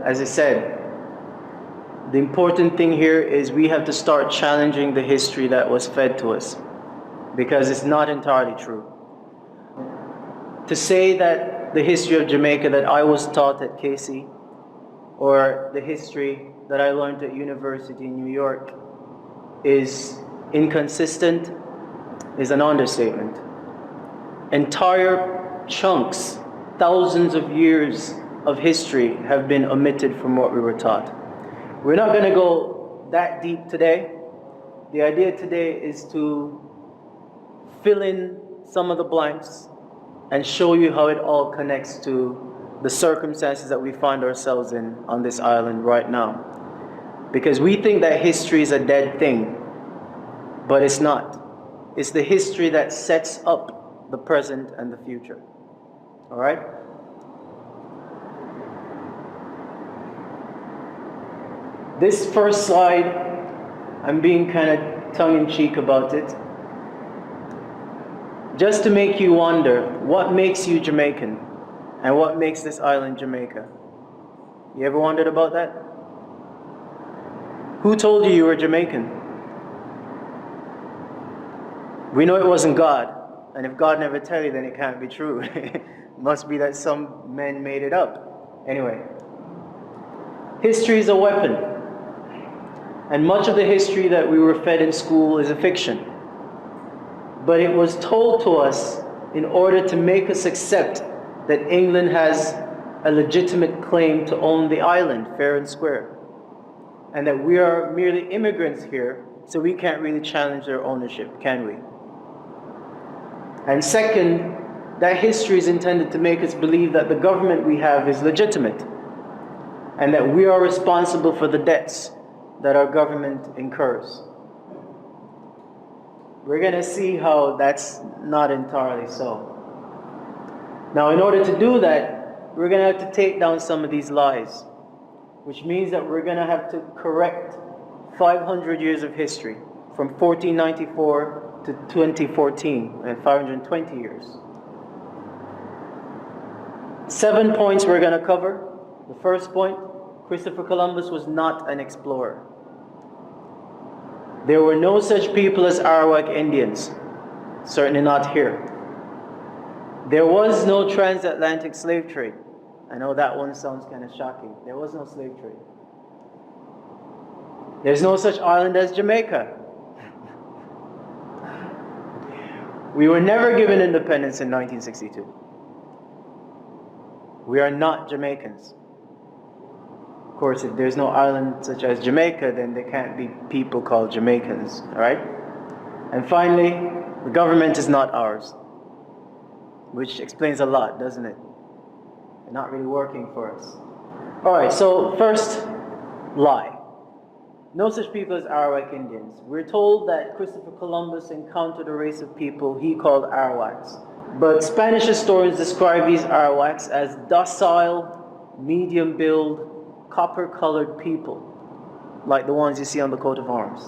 as I said, the important thing here is we have to start challenging the history that was fed to us, because it's not entirely true. To say that the history of Jamaica that I was taught at KC, or the history that I learned at university in New York, is inconsistent is an understatement. Entire chunks, thousands of years of history have been omitted from what we were taught. We're not going to go that deep today. The idea today is to fill in some of the blanks and show you how it all connects to the circumstances that we find ourselves in on this island right now. Because we think that history is a dead thing, but it's not. It's the history that sets up the present and the future. All right? This first slide, I'm being kind of tongue-in-cheek about it, just to make you wonder what makes you Jamaican and what makes this island Jamaica. You ever wondered about that? Who told you you were Jamaican? We know it wasn't God, and if God never tell you, then it can't be true. It must be that some men made it up. Anyway, history is a weapon, and much of the history that we were fed in school is a fiction. But it was told to us in order to make us accept that England has a legitimate claim to own the island, fair and square, and that we are merely immigrants here, so we can't really challenge their ownership, can we? And second, that history is intended to make us believe that the government we have is legitimate, and that we are responsible for the debts that our government incurs. We're going to see how that's not entirely so. Now, in order to do that, we're going to have to take down some of these lies, which means that we're going to have to correct 500 years of history, from 1494 to 2014, and 520 years. 7 points we're going to cover. The first point, Christopher Columbus was not an explorer. There were no such people as Arawak Indians, certainly not here. There was no transatlantic slave trade. I know that one sounds kind of shocking. There was no slave trade. There's no such island as Jamaica. We were never given independence in 1962. We are not Jamaicans. Of course, if there's no island such as Jamaica, then there can't be people called Jamaicans, all right? And finally, the government is not ours, which explains a lot, doesn't it? They're not really working for us. All right, so first, lie. No such people as Arawak Indians. We're told that Christopher Columbus encountered a race of people he called Arawaks. But Spanish historians describe these Arawaks as docile, medium-build, copper-colored people, like the ones you see on the coat of arms,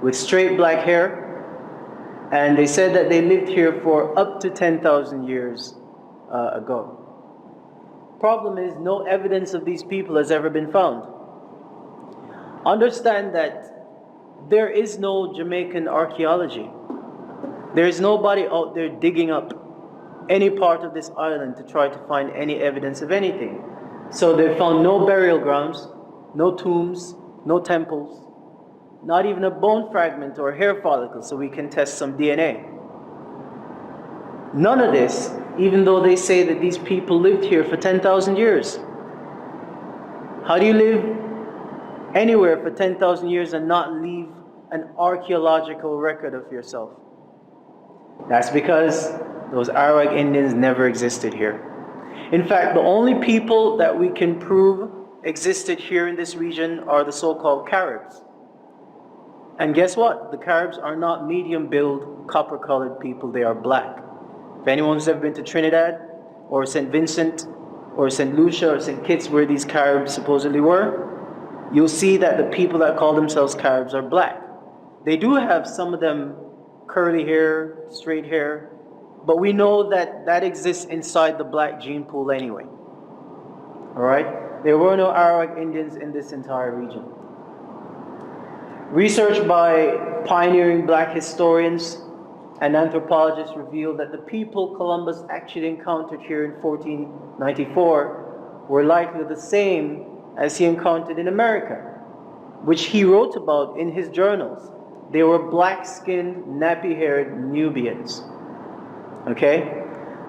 with straight black hair, and they said that they lived here for up to 10,000 years ago. Problem is, no evidence of these people has ever been found. Understand that there is no Jamaican archaeology. There is nobody out there digging up any part of this island to try to find any evidence of anything. So they found no burial grounds, no tombs, no temples, not even a bone fragment or hair follicle so we can test some DNA. None of this, even though they say that these people lived here for 10,000 years. How do you live anywhere for 10,000 years and not leave an archaeological record of yourself? That's because those Arawak Indians never existed here. In fact, the only people that we can prove existed here in this region are the so-called Caribs. And guess what? The Caribs are not medium-build, copper-colored people, they are black. If anyone's ever been to Trinidad, or St. Vincent, or St. Lucia, or St. Kitts, where these Caribs supposedly were, you'll see that the people that call themselves Caribs are black. They do have, some of them, curly hair, straight hair, but we know that that exists inside the black gene pool anyway. All right? There were no Arawak Indians in this entire region. Research by pioneering black historians and anthropologists revealed that the people Columbus actually encountered here in 1494 were likely the same as he encountered in America, which he wrote about in his journals. They were black-skinned, nappy-haired Nubians. Okay?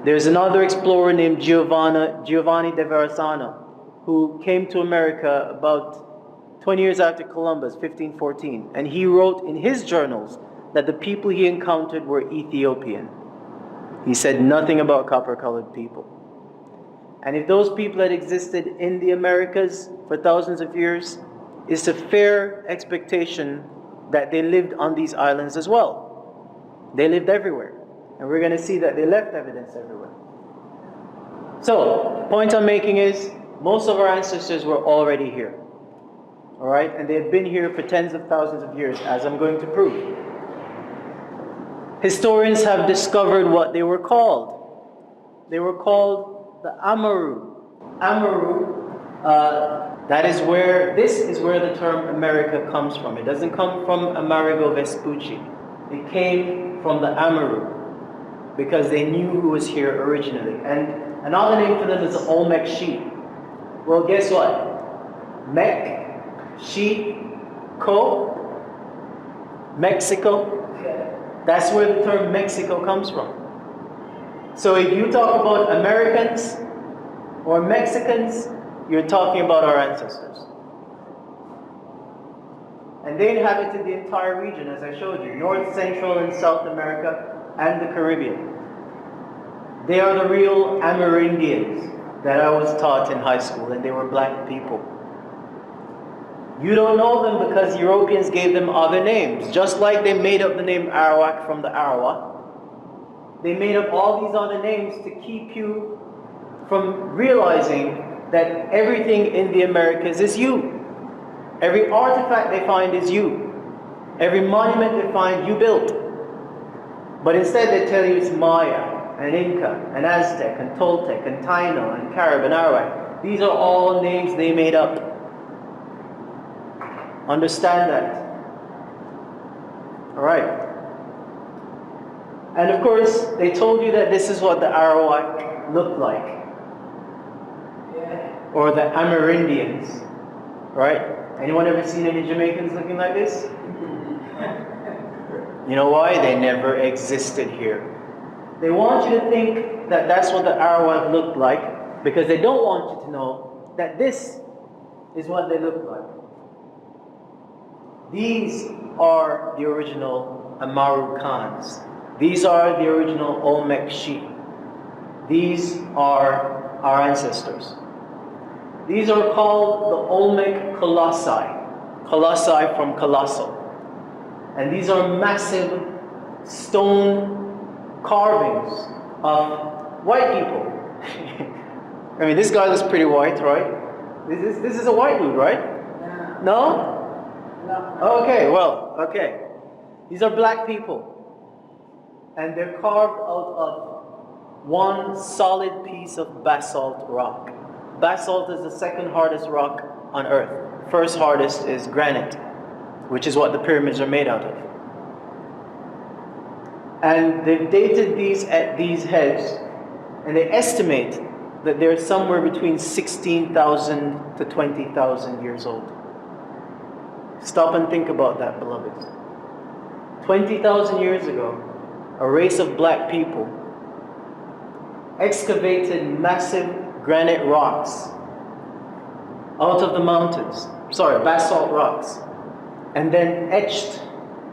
There's another explorer named Giovanni de Verrazzano, who came to America about 20 years after Columbus, 1514, and he wrote in his journals that the people he encountered were Ethiopian. He said nothing about copper-colored people. And if those people had existed in the Americas for thousands of years, it's a fair expectation that they lived on these islands as well. They lived everywhere. And we're going to see that they left evidence everywhere. So, the point I'm making is, most of our ancestors were already here. Alright? And they had been here for tens of thousands of years, as I'm going to prove. Historians have discovered what they were called. They were called the Amaru. Amaru, this is where the term America comes from. It doesn't come from Amerigo Vespucci. It came from the Amaru, because they knew who was here originally. And another name for them is the Olmec sheep. Well, guess what? Mek, sheep, ko, Mexico. That's where the term Mexico comes from. So if you talk about Americans or Mexicans, you're talking about our ancestors. And they inhabited the entire region, as I showed you, North, Central, and South America, and the Caribbean. They are the real Amerindians that I was taught in high school, and they were black people. You don't know them because Europeans gave them other names. Just like they made up the name Arawak from the Arawak, they made up all these other names to keep you from realizing that everything in the Americas is you. Every artifact they find is you. Every monument they find, you built. But instead they tell you it's Maya, and Inca, and Aztec, and Toltec, and Taino, and Carib, and Arawak. These are all names they made up. Understand that. Alright. And of course, they told you that this is what the Arawak looked like. Or the Amerindians. Right? Anyone ever seen any Jamaicans looking like this? You know why? They never existed here. They want you to think that that's what the Arawak looked like, because they don't want you to know that this is what they look like. These are the original Amaru Khans. These are the original Olmec sheep. These are our ancestors. These are called the Olmec colossi. Colossi from colossal. And these are massive stone carvings of white people. I mean, this guy looks pretty white, right? This is a white dude, right? No? Okay, well, okay. These are black people. And they're carved out of one solid piece of basalt rock. Basalt is the second hardest rock on earth. First hardest is granite, which is what the pyramids are made out of. And they've dated these heads, and they estimate that they're somewhere between 16,000 to 20,000 years old. Stop and think about that, beloveds. 20,000 years ago, a race of black people excavated massive granite rocks out of the mountains, basalt rocks, and then etched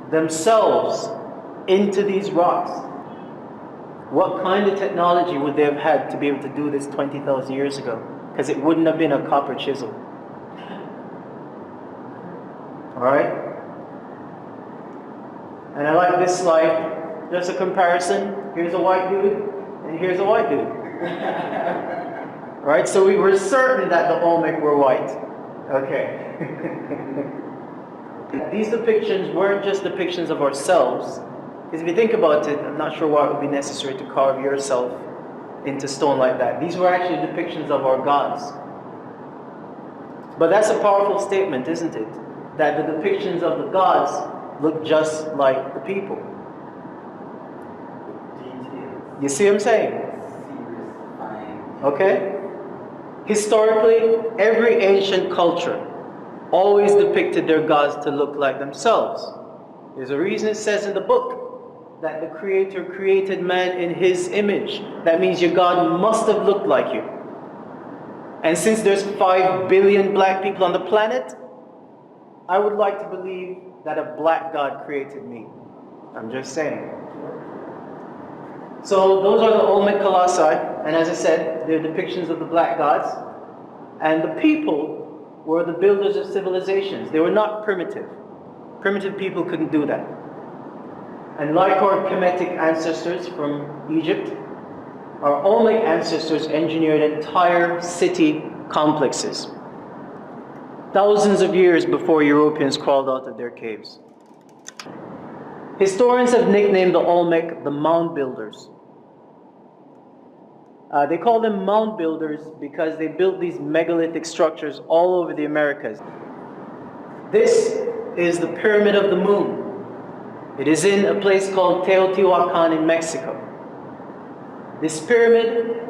themselves into these rocks. What kind of technology would they have had to be able to do this 20,000 years ago? Because it wouldn't have been a copper chisel. Alright? And I like this slide. Just a comparison. Here's a white dude, and here's a white dude. Right? So we were certain that the Olmec were white. Okay. These depictions weren't just depictions of ourselves. Because if you think about it, I'm not sure why it would be necessary to carve yourself into stone like that. These were actually depictions of our gods. But that's a powerful statement, isn't it? That the depictions of the gods look just like the people. You see what I'm saying? Okay? Historically, every ancient culture always depicted their gods to look like themselves. There's a reason it says in the book that the Creator created man in His image. That means your God must have looked like you. And since there's 5 billion black people on the planet, I would like to believe that a black God created me. I'm just saying. So those are the Olmec colossi, and as I said, they're depictions of the black gods. And the people were the builders of civilizations. They were not primitive. Primitive people couldn't do that. And like our Kemetic ancestors from Egypt, our Olmec ancestors engineered entire city complexes, thousands of years before Europeans crawled out of their caves. Historians have nicknamed the Olmec the mound builders. They call them mound builders because they built these megalithic structures all over the Americas. This is the Pyramid of the Moon. It is in a place called Teotihuacan in Mexico. This pyramid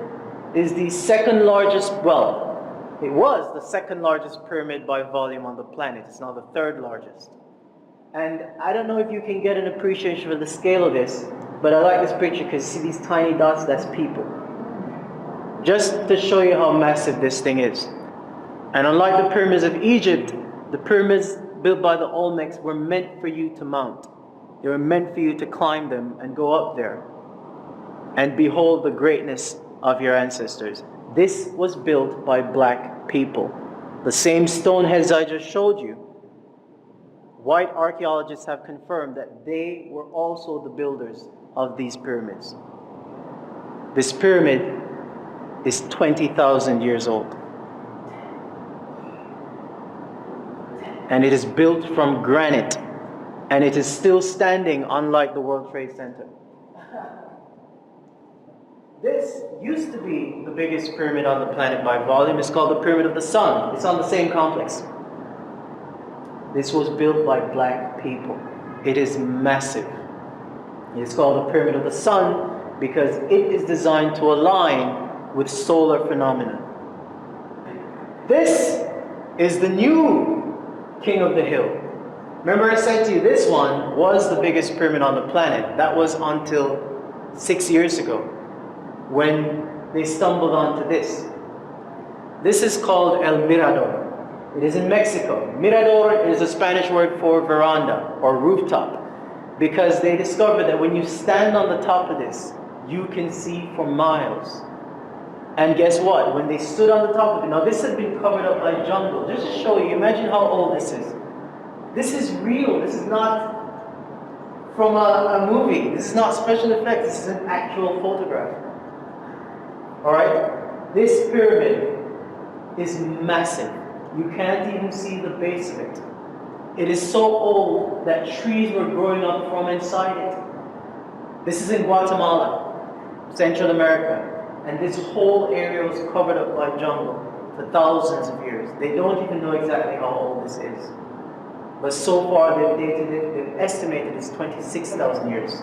is the second largest, well, it was the second largest pyramid by volume on the planet. It's now the third largest. And I don't know if you can get an appreciation for the scale of this, but I like this picture because see these tiny dots, that's people. Just to show you how massive this thing is. And unlike the pyramids of Egypt, the pyramids built by the Olmecs were meant for you to mount. They were meant for you to climb them and go up there and behold the greatness of your ancestors. This was built by black people. The same stoneheads I just showed you, white archaeologists have confirmed that they were also the builders of these pyramids. This pyramid is 20,000 years old. And it is built from granite. And it is still standing, unlike the World Trade Center. This used to be the biggest pyramid on the planet by volume. It's called the Pyramid of the Sun. It's on the same complex. This was built by black people. It is massive. It's called the Pyramid of the Sun because it is designed to align with solar phenomena. This is the new King of the Hill. Remember I said to you, this one was the biggest pyramid on the planet. That was until 6 years ago when they stumbled onto this. This is called El Mirador. It is in Mexico. Mirador is a Spanish word for veranda or rooftop because they discovered that when you stand on the top of this, you can see for miles. And guess what? When they stood on the top of it, now this had been covered up by jungle. Just to show you, imagine how old this is. This is real. This is not from a movie. This is not special effects. This is an actual photograph. Alright? This pyramid is massive. You can't even see the base of it. It is so old that trees were growing up from inside it. This is in Guatemala, Central America. And this whole area was covered up by jungle for thousands of years. They don't even know exactly how old this is. But so far they've dated it, they've estimated it's 26,000 years.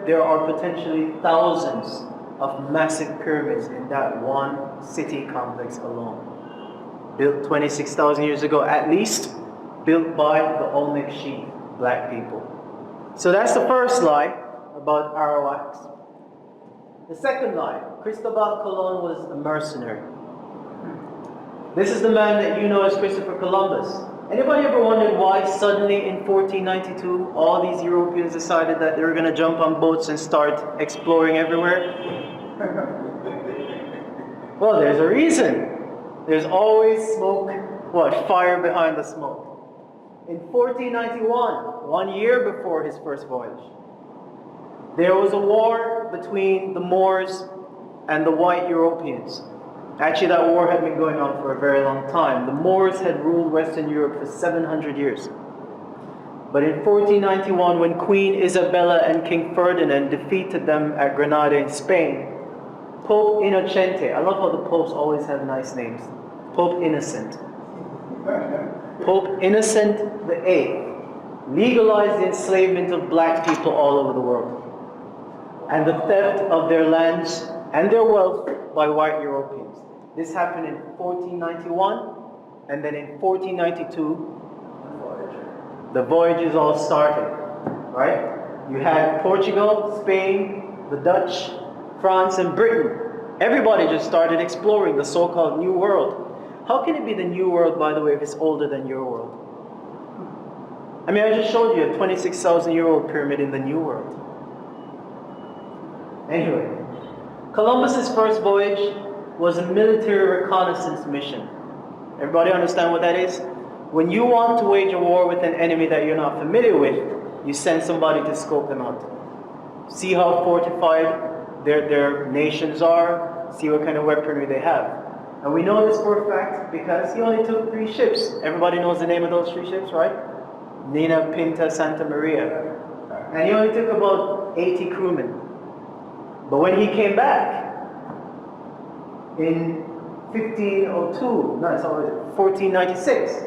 There are potentially thousands of massive pyramids in that one city complex alone. Built 26,000 years ago at least, built by the Olmec Sheep, black people. So that's the first lie about Arawaks. The second lie, Cristobal Colon was a mercenary. This is the man that you know as Christopher Columbus. Anybody ever wondered why suddenly in 1492 all these Europeans decided that they were going to jump on boats and start exploring everywhere? Well, there's a reason. There's always smoke, fire behind the smoke. In 1491, 1 year before his first voyage, there was a war between the Moors and the white Europeans. Actually, that war had been going on for a very long time. The Moors had ruled Western Europe for 700 years. But in 1491, when Queen Isabella and King Ferdinand defeated them at Granada in Spain, Pope Innocente, I love how the popes always have nice names. Pope Innocent. Pope Innocent the Eighth legalized the enslavement of black people all over the world and the theft of their lands and their wealth by white Europeans. This happened in 1491, and then in 1492 the voyages all started, right? You had Portugal, Spain, the Dutch, France, and Britain. Everybody just started exploring the so-called New World. How can it be the New World, by the way, if it's older than your world? I mean, I just showed you a 26,000-year-old pyramid in the New World. Anyway, Columbus's first voyage was a military reconnaissance mission. Everybody understand what that is? When you want to wage a war with an enemy that you're not familiar with, you send somebody to scope them out. See how fortified their nations are, see what kind of weaponry they have. And we know this for a fact because he only took 3 ships. Everybody knows the name of those 3 ships, right? Nina, Pinta, Santa Maria. And he only took about 80 crewmen. But when he came back in 1496,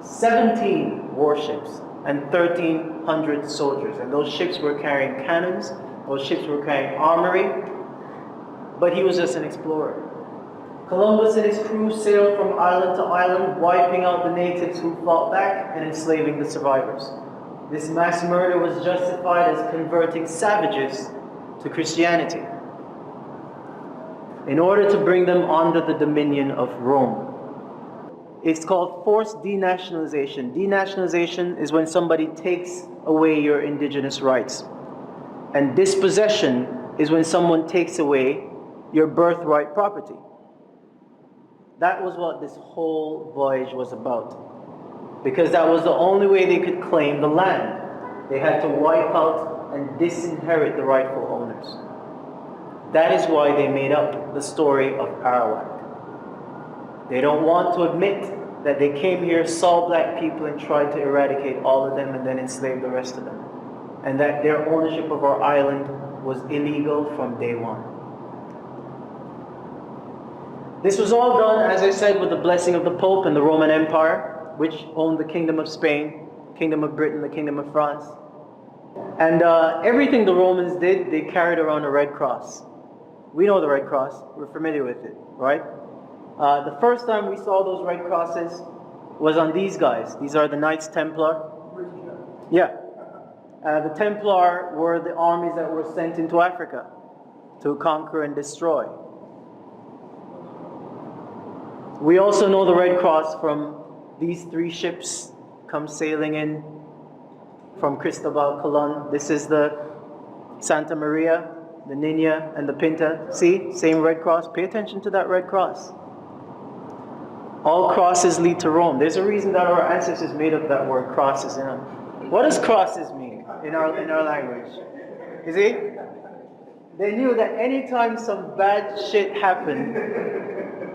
17 warships and 1,300 soldiers. And those ships were carrying cannons, those ships were carrying armory, but he was just an explorer. Columbus and his crew sailed from island to island, wiping out the natives who fought back and enslaving the survivors. This mass murder was justified as converting savages to Christianity in order to bring them under the dominion of Rome. It's called forced denationalization. Denationalization is when somebody takes away your indigenous rights. And dispossession is when someone takes away your birthright property. That was what this whole voyage was about. Because that was the only way they could claim the land. They had to wipe out and disinherit the rightful owners. That is why they made up the story of Arawak. They don't want to admit that they came here, saw black people, and tried to eradicate all of them and then enslave the rest of them. And that their ownership of our island was illegal from day one. This was all done, as I said, with the blessing of the Pope and the Roman Empire, which owned the Kingdom of Spain, Kingdom of Britain, the Kingdom of France. And everything the Romans did, they carried around a red cross. We know the red cross. We're familiar with it, right? The first time we saw those red crosses was on these guys. These are the Knights Templar. Yeah. The Templar were the armies that were sent into Africa to conquer and destroy. We also know the Red Cross from these 3 ships come sailing in from Cristobal Colon. This is the Santa Maria, the Nina, and the Pinta. See? Same Red Cross. Pay attention to that Red Cross. All crosses lead to Rome. There's a reason that our ancestors made up that word crosses. You know? What does crosses mean in our language? You see? They knew that anytime some bad shit happened,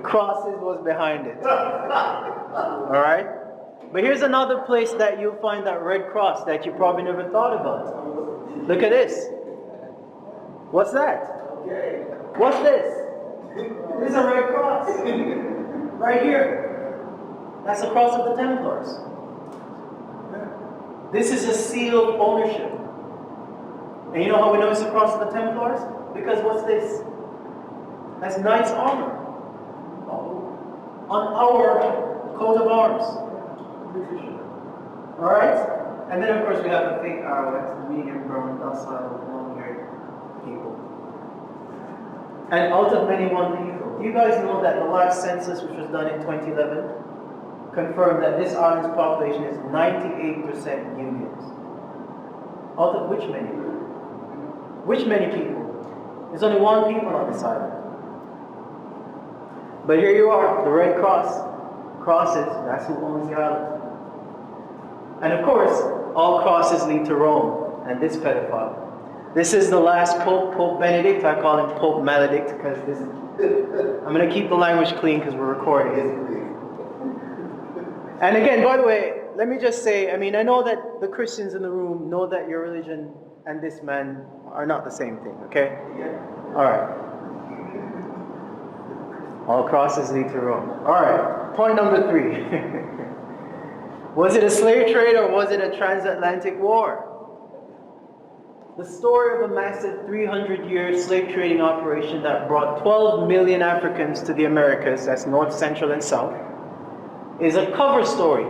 crosses was behind it. Alright? But here's another place that you'll find that red cross that you probably never thought about. Look at this. What's that? What's this? This is a red cross. Right here. That's the cross of the Templars. This is a seal of ownership. And you know how we know it's the cross of the Templars? Because what's this? That's knight's armor. On our coat of arms. Alright? And then of course we have the fake Arawaks, the medium brown, docile, long-haired people. And out of many one people. Do you guys know that the last census, which was done in 2011, confirmed that this island's population is 98% Unions? Out of which many? Which many people? There's only one people on this island. But here you are, the Red Cross. Crosses, that's who owns the island. And of course, all crosses lead to Rome and this pedophile. This is the last Pope, Pope Benedict. I call him Pope Maledict because this is, I'm going to keep the language clean because we're recording. And again, by the way, let me just say, I mean, I know that the Christians in the room know that your religion and this man are not the same thing, okay? All right. All crosses lead to Rome. Alright, point number 3. Was it a slave trade or was it a transatlantic war? The story of a massive 300-year slave trading operation that brought 12 million Africans to the Americas, that's North, Central, and South, is a cover story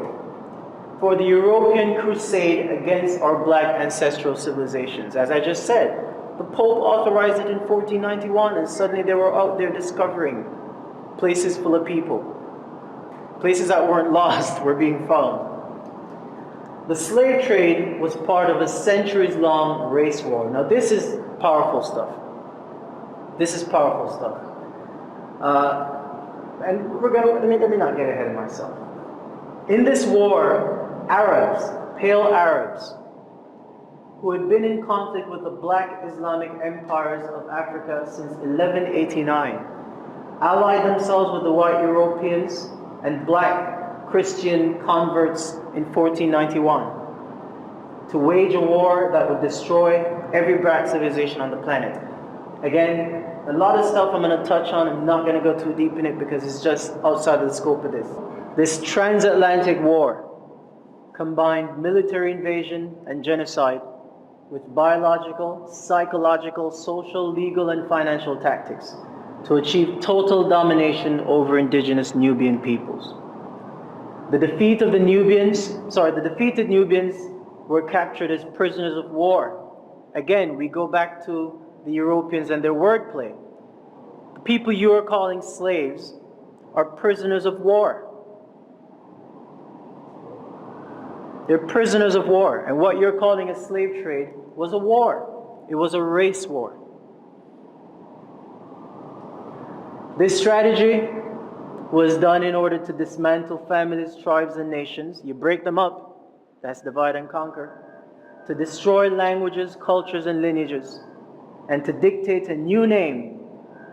for the European crusade against our black ancestral civilizations. As I just said, the Pope authorized it in 1491, and suddenly they were out there discovering places full of people. Places that weren't lost were being found. The slave trade was part of a centuries-long race war. Now this is powerful stuff. This is powerful stuff. And let me not get ahead of myself. In this war, Arabs, pale Arabs, who had been in conflict with the black Islamic empires of Africa since 1189, allied themselves with the white Europeans and black Christian converts in 1491 to wage a war that would destroy every black civilization on the planet. Again, a lot of stuff I'm going to touch on. I'm not going to go too deep in it because it's just outside of the scope of this. This transatlantic war combined military invasion and genocide with biological, psychological, social, legal, and financial tactics to achieve total domination over indigenous Nubian peoples. The defeated Nubians were captured as prisoners of war. Again, we go back to the Europeans and their wordplay. The people you are calling slaves are prisoners of war. They're prisoners of war. And what you're calling a slave trade was a war. It was a race war. This strategy was done in order to dismantle families, tribes, and nations. You break them up, that's divide and conquer. To destroy languages, cultures, and lineages. And to dictate a new name,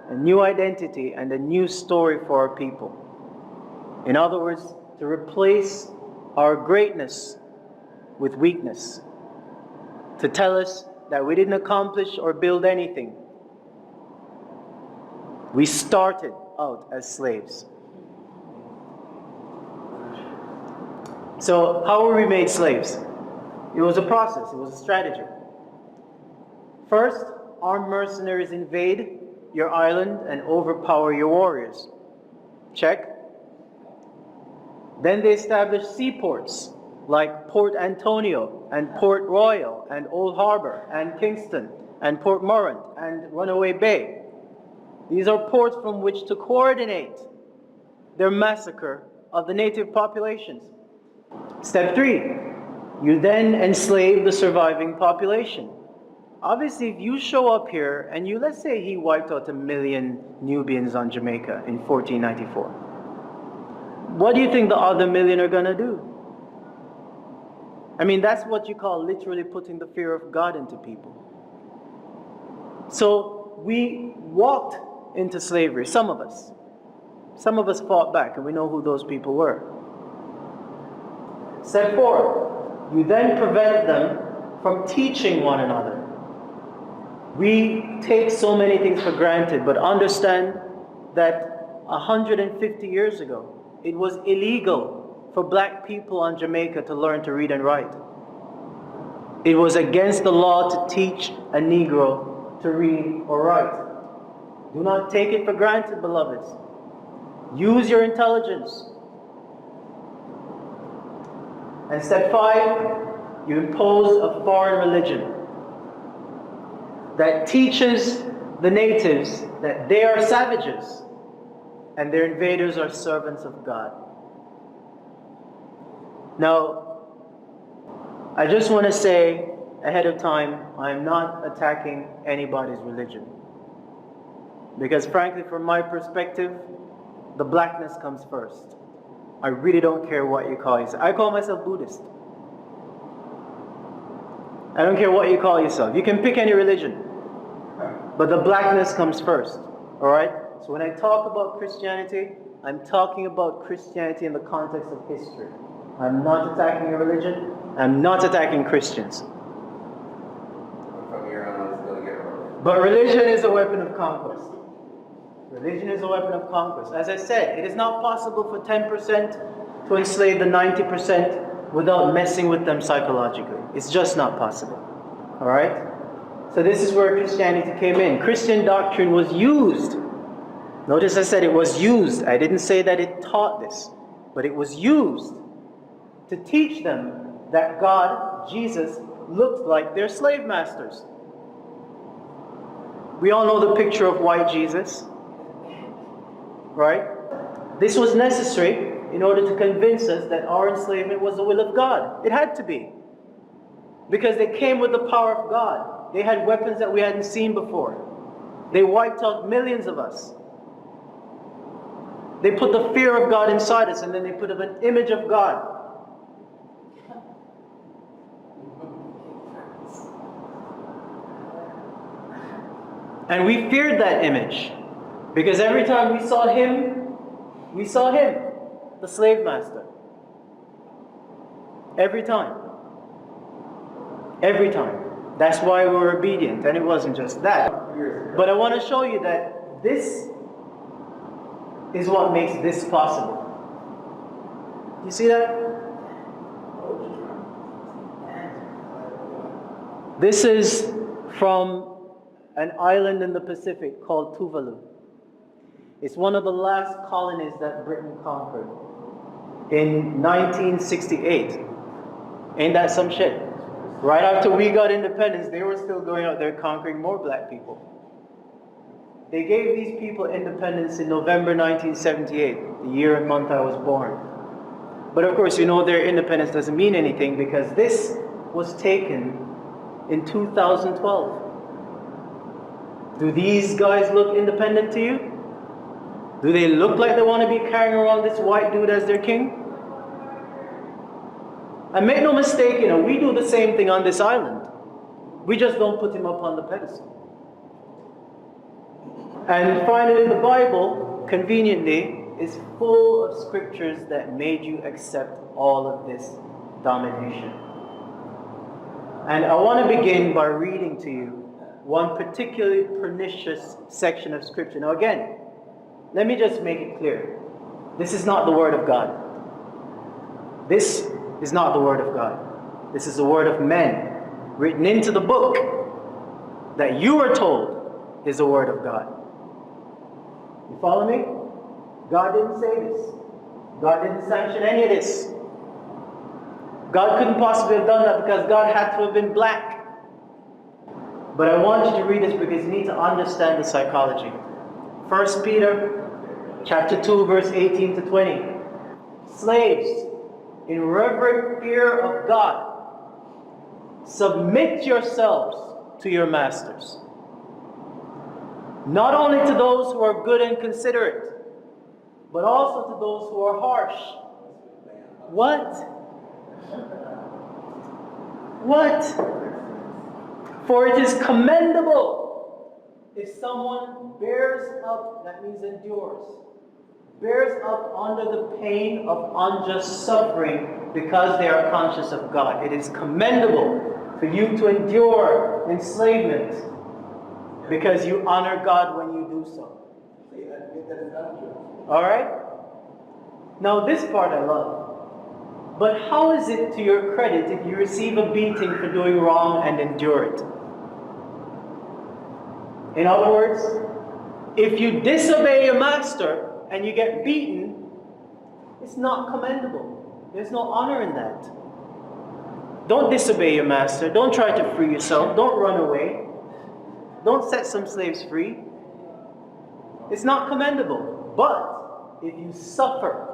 a new identity, and a new story for our people. In other words, to replace our greatness with weakness. To tell us that we didn't accomplish or build anything. We started out as slaves. So how were we made slaves? It was a process, it was a strategy. First, armed mercenaries invade your island and overpower your warriors. Check. Then they established seaports like Port Antonio and Port Royal and Old Harbor and Kingston and Port Morant and Runaway Bay. These are ports from which to coordinate their massacre of the native populations. Step 3, you then enslave the surviving population. Obviously, if you show up here and let's say he wiped out 1 million Nubians on Jamaica in 1494. What do you think the other million are going to do? I mean, that's what you call literally putting the fear of God into people. So we walked into slavery, some of us. Some of us fought back, and we know who those people were. Step 4, you then prevent them from teaching one another. We take so many things for granted, but understand that 150 years ago, it was illegal for black people on Jamaica to learn to read and write. It was against the law to teach a Negro to read or write. Do not take it for granted, beloveds. Use your intelligence. And step 5, you impose a foreign religion that teaches the natives that they are savages and their invaders are servants of God. Now, I just want to say ahead of time, I'm not attacking anybody's religion. Because frankly, from my perspective, the blackness comes first. I really don't care what you call yourself. I call myself Buddhist. I don't care what you call yourself. You can pick any religion. But the blackness comes first. Alright? So when I talk about Christianity, I'm talking about Christianity in the context of history. I'm not attacking a religion. I'm not attacking Christians. From here on, it's going to get rough. But religion is a weapon of conquest. Religion is a weapon of conquest. As I said, it is not possible for 10% to enslave the 90% without messing with them psychologically. It's just not possible. Alright? So this is where Christianity came in. Christian doctrine was used. Notice I said it was used. I didn't say that it taught this. But it was used to teach them that God, Jesus, looked like their slave masters. We all know the picture of white Jesus. Right? This was necessary in order to convince us that our enslavement was the will of God. It had to be. Because they came with the power of God. They had weapons that we hadn't seen before. They wiped out millions of us. They put the fear of God inside us, and then they put up an image of God. And we feared that image. Because every time we saw him, the slave master. Every time. Every time. That's why we were obedient. And it wasn't just that. But I want to show you that this is what makes this possible. You see that? This is from an island in the Pacific called Tuvalu. It's one of the last colonies that Britain conquered in 1968. Ain't that some shit? Right after we got independence, they were still going out there conquering more black people. They gave these people independence in November 1978, the year and month I was born. But of course, you know their independence doesn't mean anything because this was taken in 2012. Do these guys look independent to you? Do they look like they want to be carrying around this white dude as their king? And make no mistake, we do the same thing on this island. We just don't put him up on the pedestal. And finally, the Bible, conveniently, is full of scriptures that made you accept all of this domination. And I want to begin by reading to you one particularly pernicious section of scripture. Now again, let me just make it clear. This is not the word of God. This is not the word of God. This is the word of men, written into the book that you are told is the word of God. You follow me? God didn't say this. God didn't sanction any of this. God couldn't possibly have done that because God had to have been black. But I want you to read this because you need to understand the psychology. 1 Peter chapter 2, verse 18 to 20. Slaves, in reverent fear of God, submit yourselves to your masters. Not only to those who are good and considerate, but also to those who are harsh. What? What? For it is commendable if someone bears up, that means endures, bears up under the pain of unjust suffering because they are conscious of God. It is commendable for you to endure enslavement because you honor God when you do so. Alright? Now this part I love. But how is it to your credit if you receive a beating for doing wrong and endure it? In other words, if you disobey your master and you get beaten, it's not commendable. There's no honor in that. Don't disobey your master. Don't try to free yourself. Don't run away. Don't set some slaves free. It's not commendable. But if you suffer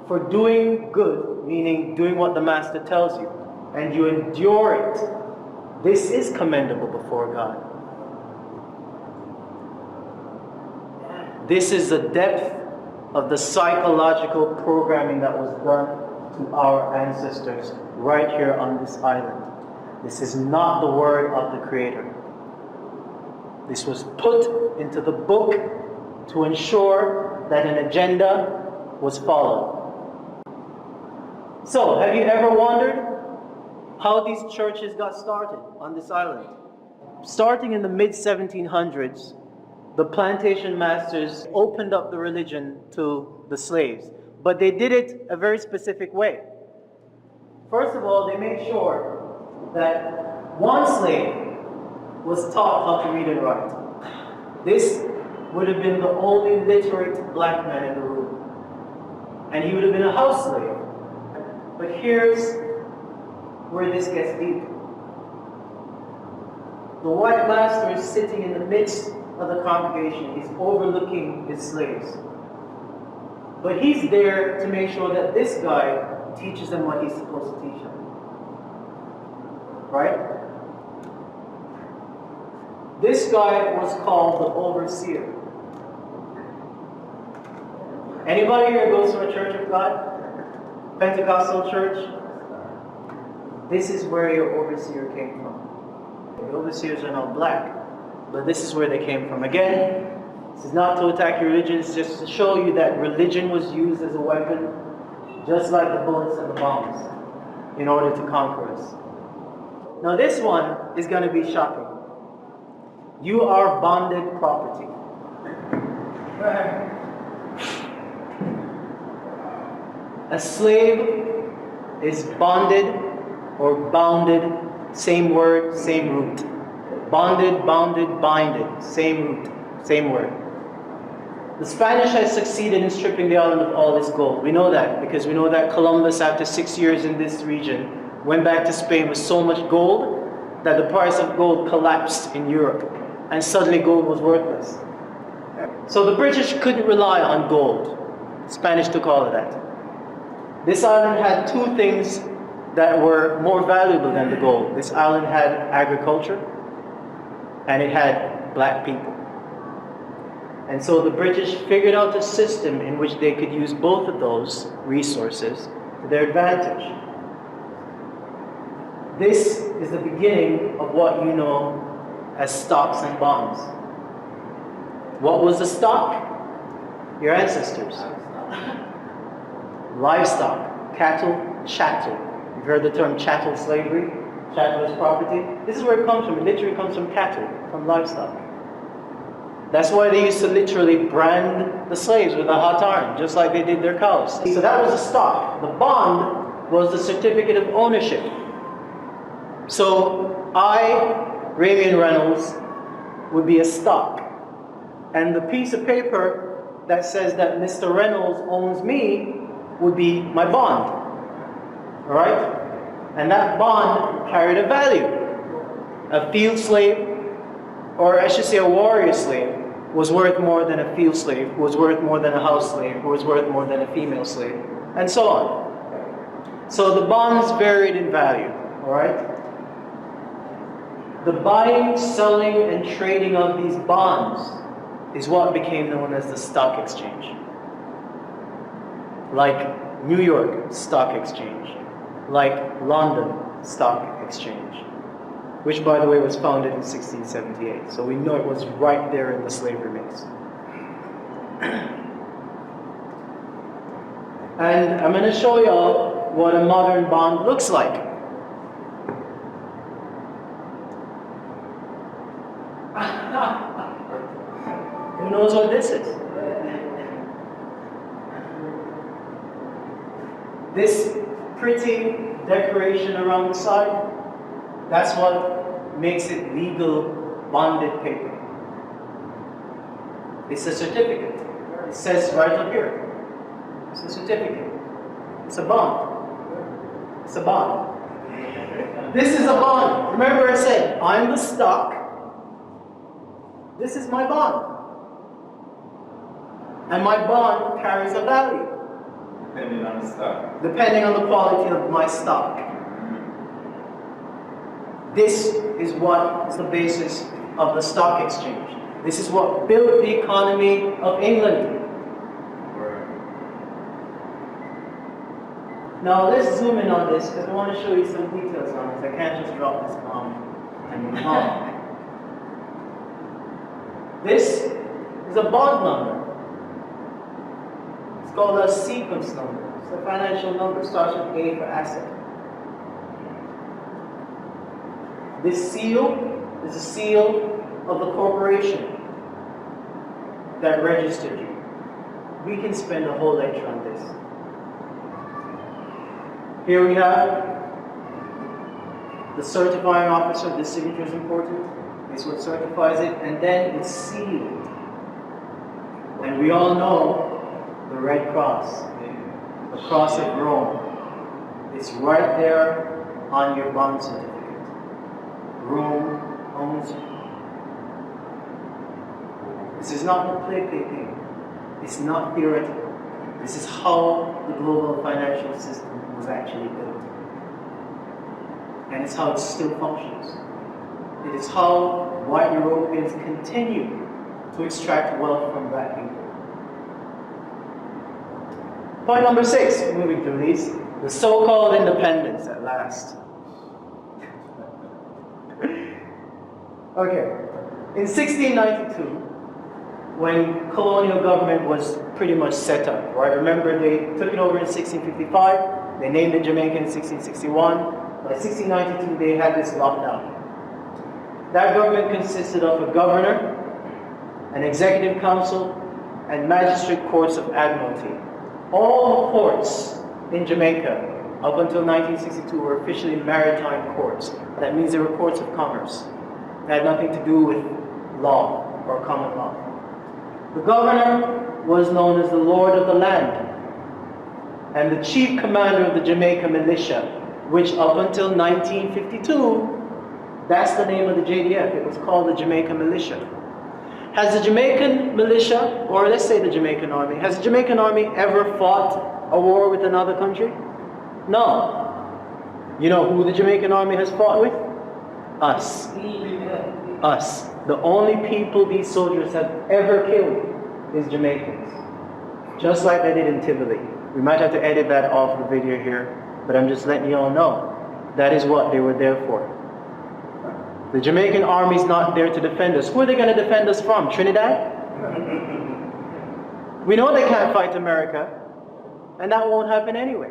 for doing good, meaning doing what the master tells you, and you endure it, this is commendable before God. This is the depth of the psychological programming that was done to our ancestors right here on this island. This is not the word of the Creator. This was put into the book to ensure that an agenda was followed. So, have you ever wondered how these churches got started on this island? Starting in the mid-1700s, the plantation masters opened up the religion to the slaves, but they did it a very specific way. First of all, they made sure that one slave was taught how to read and write. This would have been the only literate black man in the room. And he would have been a house slave. But here's where this gets deep. The white master is sitting in the midst of the congregation. He's overlooking his slaves. But he's there to make sure that this guy teaches them what he's supposed to teach them. Right? This guy was called the overseer. Anybody here goes to a church of God? Pentecostal church? This is where your overseer came from. The overseers are not black, but this is where they came from. Again, this is not to attack your religion, it's just to show you that religion was used as a weapon, just like the bullets and the bombs, in order to conquer us. Now this one is going to be shocking. You are bonded property. A slave is bonded or bounded, same word, same root. Bonded, bounded, binded, same root, same word. The Spanish has succeeded in stripping the island of all its gold. We know that because we know that Columbus, after 6 years in this region, went back to Spain with so much gold that the price of gold collapsed in Europe, and suddenly gold was worthless. So the British couldn't rely on gold. The Spanish took all of that. This island had two things that were more valuable than the gold. This island had agriculture, and it had black people. And so the British figured out a system in which they could use both of those resources to their advantage. This is the beginning of what you know as stocks and bonds. What was the stock? Your ancestors. Livestock, cattle, chattel. You've heard the term chattel slavery, chattel as property. This is where it comes from. It literally comes from cattle, from livestock. That's why they used to literally brand the slaves with a hot iron, just like they did their cows. So that was a stock. The bond was the certificate of ownership. So I, Ramian Reynolds, would be a stock. And the piece of paper that says that Mr. Reynolds owns me would be my bond. Alright? And that bond carried a value. A field slave, or I should say a warrior slave, was worth more than a field slave, was worth more than a house slave, was worth more than a female slave, and so on. So the bonds varied in value, alright? The buying, selling, and trading of these bonds is what became known as the stock exchange. Like New York Stock Exchange, like London Stock Exchange, which by the way was founded in 1678. So we know it was right there in the slavery mix. And I'm going to show y'all what a modern bond looks like. Who knows what this is? This pretty decoration around the side, that's what makes it legal bonded paper. It's a certificate. It says right up here. It's a certificate. It's a bond. It's a bond. This is a bond. Remember I said, I'm the stock. This is my bond. And my bond carries a value. Depending on the stock. Depending on the quality of my stock. This is what is the basis of the stock exchange. This is what built the economy of England. Now let's zoom in on this because I want to show you some details on this. I can't just drop this bomb and move on. This is a bond number. It's called a sequence number. It's a financial number. It starts with A for asset. This seal is a seal of the corporation. that registered you. We can spend a whole lecture on this. Here we have the certifying officer. This signature is important. It's what certifies it, and then it's sealed. And we all know the Red Cross, the Cross of Rome. It's right there on your bond certificate. Rome owns you. This is not a play thing. It's not theoretical. This is how the global financial system was actually built. And it's how it still functions. It is how white Europeans continue to extract wealth from black people. Point number 6, moving through these, the so-called independence at last. Okay, in 1692, when colonial government was pretty much set up, right? Remember, they took it over in 1655, they named it Jamaica in 1661. By 1692, they had this lockdown. That government consisted of a governor, an executive council, and magistrate courts of admiralty. All the courts in Jamaica up until 1962 were officially maritime courts. That means they were courts of commerce. It had nothing to do with law or common law. The governor was known as the Lord of the Land, and the chief commander of the Jamaica militia, which up until 1952, that's the name of the JDF. It was called the Jamaica Militia. Has the Jamaican militia, or let's say the Jamaican army, has the Jamaican army ever fought a war with another country? No. You know who the Jamaican army has fought with? Us. Us. The only people these soldiers have ever killed is Jamaicans. Just like they did in Tivoli. We might have to edit that off the video here, but I'm just letting you all know. That is what they were there for. The Jamaican army's not there to defend us. Who are they going to defend us from? Trinidad? We know they can't fight America, and that won't happen anyway.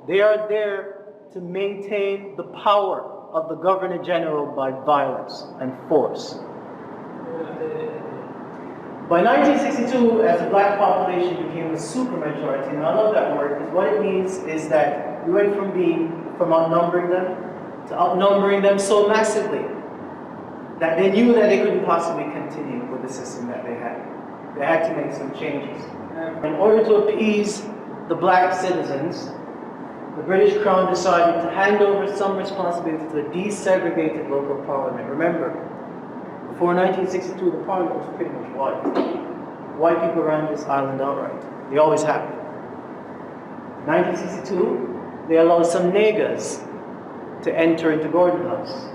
They are there to maintain the power of the Governor General by violence and force. By 1962, as the black population became a supermajority, and I love that word because what it means is that we went from outnumbering them to outnumbering them so massively that they knew that they couldn't possibly continue with the system that they had. They had to make some changes. In order to appease the black citizens, the British Crown decided to hand over some responsibility to a desegregated local parliament. Remember, before 1962, the parliament was pretty much white. White people ran this island outright. They always have. In 1962, they allowed some niggas to enter into Gordon House.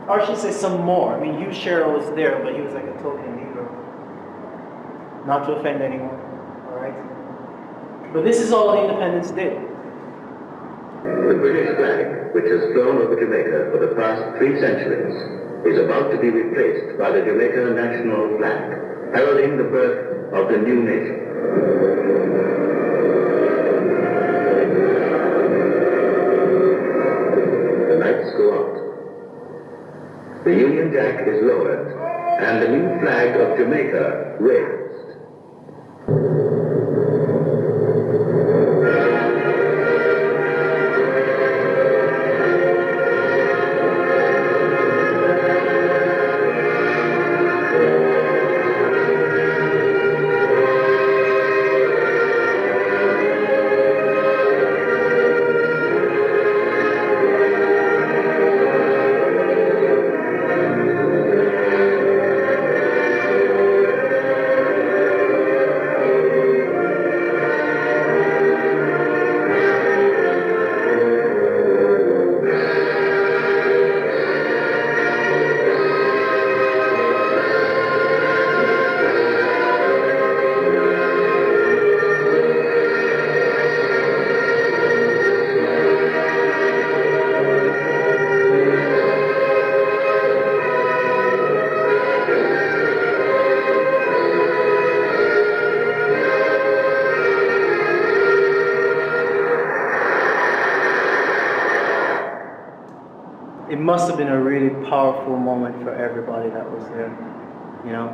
Or I should say some more. I mean, Hugh Sherrill was there, but he was like a token Negro. Not to offend anyone, all right? But this is all the independence did. The British flag, which has flown over Jamaica for the past 3 centuries, is about to be replaced by the Jamaica national flag, heralding the birth of the new nation. The lights go out. The Union Jack is lowered, and the new flag of Jamaica raised. It must have been a really powerful moment for everybody that was there, you know.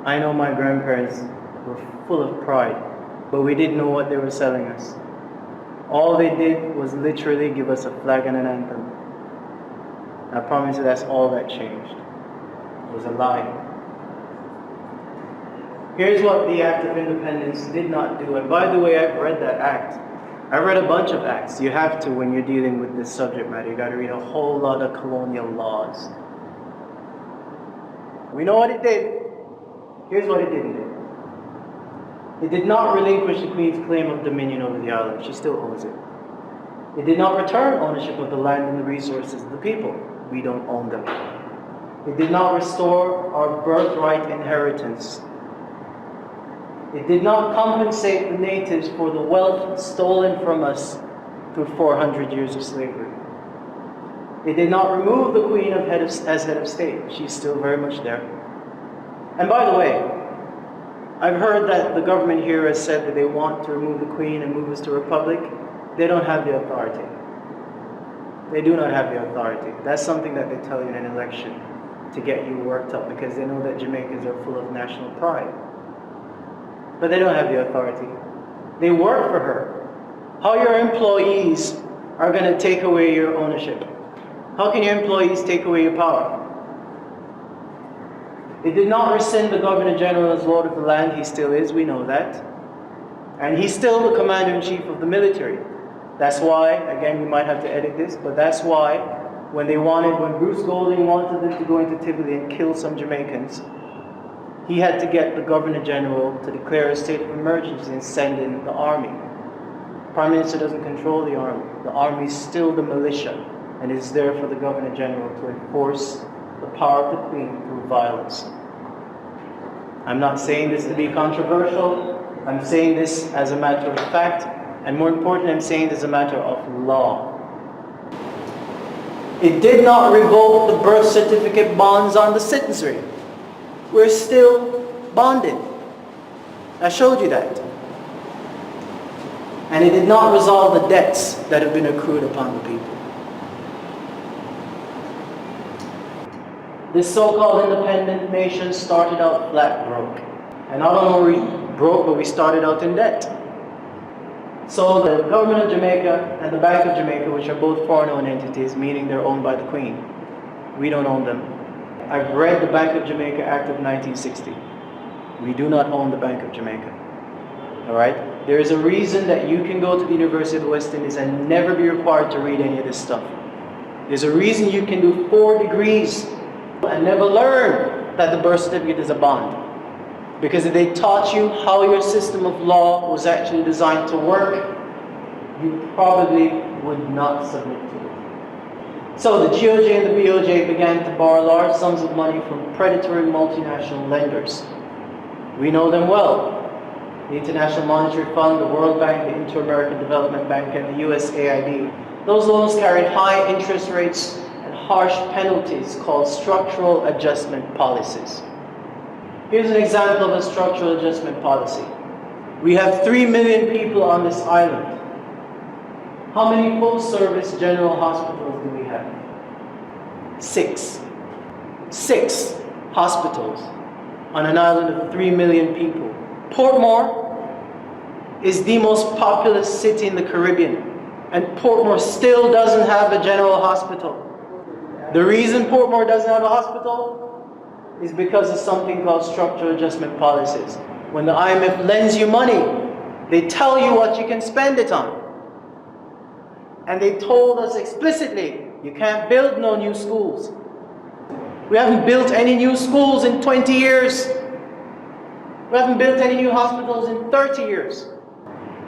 I know my grandparents were full of pride, but we didn't know what they were selling us. All they did was literally give us a flag and an anthem. I promise you that's all that changed. It was a lie. Here's what the Act of Independence did not do. And by the way, I've read that act. I read a bunch of acts. You have to when you're dealing with this subject matter. You got to read a whole lot of colonial laws. We know what it did. Here's what it didn't do. It did not relinquish the Queen's claim of dominion over the island. She still owns it. It did not return ownership of the land and the resources of the people. We don't own them. It did not restore our birthright inheritance. It did not compensate the natives for the wealth stolen from us through 400 years of slavery. It did not remove the Queen as head of state. She's still very much there. And by the way, I've heard that the government here has said that they want to remove the Queen and move us to a republic. They don't have the authority. They do not have the authority. That's something that they tell you in an election to get you worked up because they know that Jamaicans are full of national pride. But they don't have the authority. They work for her. How your employees are going to take away your ownership? How can your employees take away your power? It did not rescind the Governor General as Lord of the land. He still is, we know that. And he's still the Commander-in-Chief of the military. That's why, again, we might have to edit this, but that's why when Bruce Golding wanted them to go into Tivoli and kill some Jamaicans, he had to get the Governor General to declare a state of emergency and send in the army. Prime Minister doesn't control the army. The army is still the militia and is there for the Governor General to enforce the power of the Queen through violence. I'm not saying this to be controversial. I'm saying this as a matter of fact, and more importantly, I'm saying this as a matter of law. It did not revoke the birth certificate bonds on the citizenry. We're still bonded. I showed you that. And it did not resolve the debts that have been accrued upon the people. This so-called independent nation started out flat broke. And not only were we broke, but we started out in debt. So the government of Jamaica and the Bank of Jamaica, which are both foreign-owned entities, meaning they're owned by the Queen. We don't own them. I've read the Bank of Jamaica Act of 1960. We do not own the Bank of Jamaica. All right? There is a reason that you can go to the University of the West Indies and never be required to read any of this stuff. There's a reason you can do 4 degrees and never learn that the birth certificate is a bond. Because if they taught you how your system of law was actually designed to work, you probably would not submit to it. So the GOJ and the BOJ began to borrow large sums of money from predatory multinational lenders. We know them well. The International Monetary Fund, the World Bank, the Inter-American Development Bank, and the USAID. Those loans carried high interest rates and harsh penalties called structural adjustment policies. Here's an example of a structural adjustment policy. We have 3 million people on this island. How many full-service general hospitals do we have? 6. 6 hospitals on an island of 3 million people. Portmore is the most populous city in the Caribbean, and Portmore still doesn't have a general hospital. The reason Portmore doesn't have a hospital is because of something called structural adjustment policies. When the IMF lends you money, they tell you what you can spend it on. And they told us explicitly, you can't build no new schools. We haven't built any new schools in 20 years. We haven't built any new hospitals in 30 years.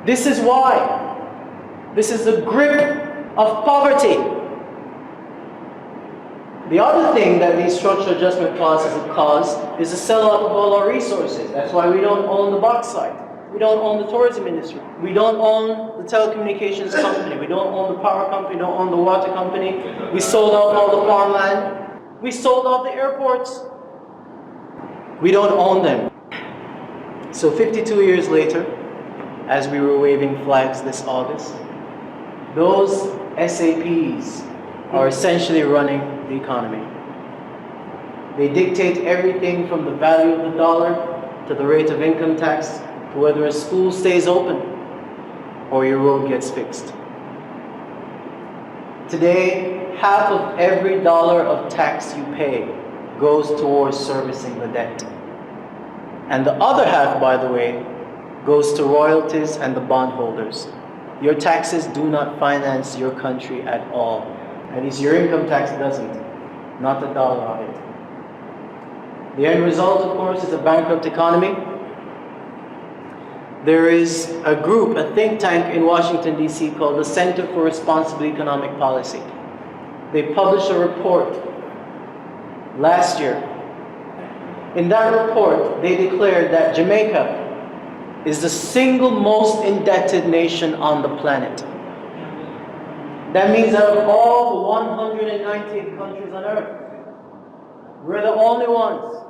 This is why. This is the grip of poverty. The other thing that these structural adjustment clauses have caused is the sellout of all our resources. That's why we don't own the bauxite. We don't own the tourism industry. We don't own the telecommunications company. We don't own the power company. We don't own the water company. We sold out all the farmland. We sold out the airports. We don't own them. So 52 years later, as we were waving flags this August, those SAPs are essentially running the economy. They dictate everything from the value of the dollar to the rate of income tax to whether a school stays open or your road gets fixed. Today, half of every dollar of tax you pay goes towards servicing the debt. And the other half, by the way, goes to royalties and the bondholders. Your taxes do not finance your country at all. At least your income tax doesn't, not the dollar of it. The end result, of course, is a bankrupt economy. There is a group, a think tank in Washington, D.C. called the Center for Responsible Economic Policy. They published a report last year. In that report, they declared that Jamaica is the single most indebted nation on the planet. That means out of all the 198 countries on earth, we're the only ones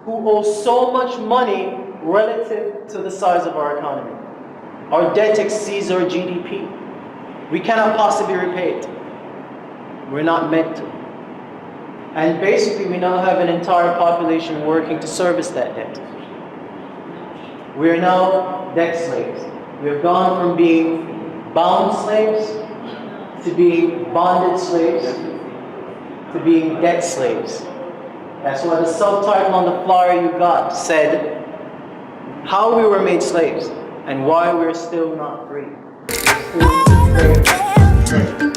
who owe so much money relative to the size of our economy. Our debt exceeds our GDP. We cannot possibly repay it. We're not meant to. And basically, we now have an entire population working to service that debt. We are now debt slaves. We have gone from being bound slaves to being bonded slaves to being debt slaves. That's why the subtitle on the flyer you got said, how we were made slaves and why we're still not free. We're still enslaved.